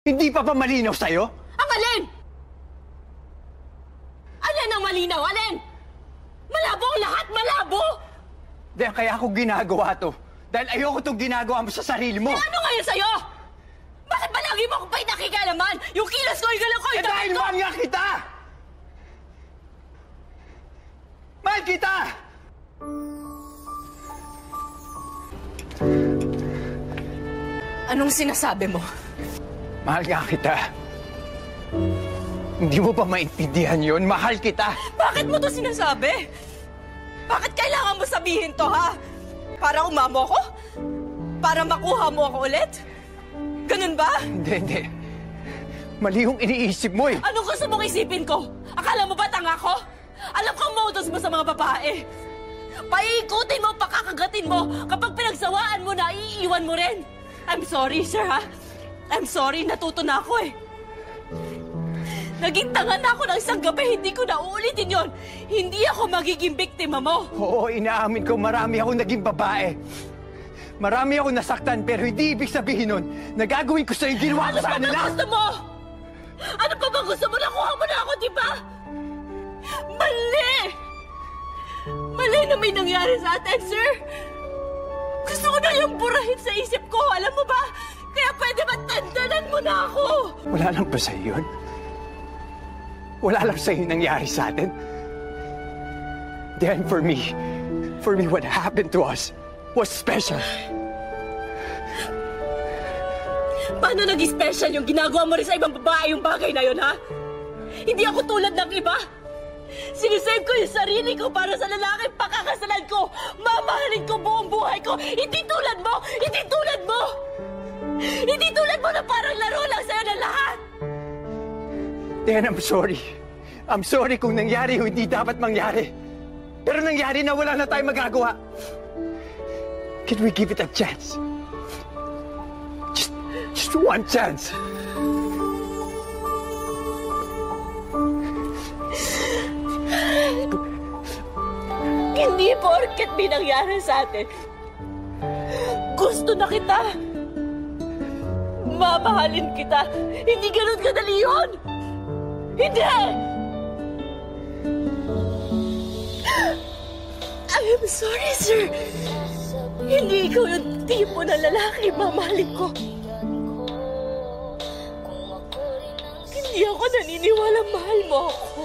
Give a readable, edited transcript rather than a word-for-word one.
Hindi pa ba malinaw sa'yo? Ang alin? Alin ang malinaw? Alin? Malabo ang lahat! Malabo! Dahil kaya ako ginagawa to. Dahil ayoko itong ginagawa mo sa sarili mo. Eh ano ngayon sa'yo? Bakit ba lagi mo akong pa'y nakikalaman? Yung kilos ko, yung galaw ko, yung dahil mahal nga kita! Mahal kita! Anong sinasabi mo? Mahal nga kita. Hindi mo ba maintindihan yun? Mahal kita! Bakit mo to sinasabi? Bakit kailangan mo sabihin to, ha? Para umamo ko? Para makuha mo ako ulit? Ganun ba? Hindi. Mali yung iniisip mo eh. Anong gusto mong isipin ko? Akala mo ba tanga ko? Alam ko ang modus mo sa mga babae. Paikutin mo, pakakagatin mo. Kapag pinagsawaan mo na, iiwan mo rin. I'm sorry, sir, ha? I'm sorry, natuto na ako eh. Naging tanga na ako ng isang gabi, hindi ko na uulitin yon. Hindi ako magiging biktima mo. Oo, inaamin ko, marami akong naging babae. Marami akong nasaktan, pero hindi ibig sabihin nun na gagawin ko sa'yo ginawa ko sa kanila. Ano pa ba gusto mo? Ano pa ba gusto mo? Nakuha mo na ako, di ba? Mali! Mali na may nangyari sa atin, sir. Gusto ko na yung burahin sa isip ko, alam mo ba? Kaya pwede ba tandanan mo na ako? Wala lang ba sa'yo yun? Wala lang sa'yo nangyari sa atin? Then for me, what happened to us was special. Paano naging special yung ginagawa mo rin sa ibang babae yung bagay na yun, ha? Hindi ako tulad ng iba. Sinisave ko yung sarili ko para sa lalaking pakakasalan ko. Mamahalin ko buong buhay ko. Hindi tulad mo! Hindi tulad mo! Hindi tulad mo na parang laro lang sa'yo na lahat! Dan, I'm sorry. I'm sorry kung nangyari yung hindi dapat mangyari. Pero nangyari na wala na tayong magagawa. Can we give it a chance? Just one chance. Hindi porket may nangyari sa atin. Gusto na kita. Mamahalin kita. Hindi ganun kadali yun. Hindi! I'm sorry, sir. Hindi ikaw yung tipo na lalaki mamahalin ko. Hindi ako naniniwala mahal mo ako.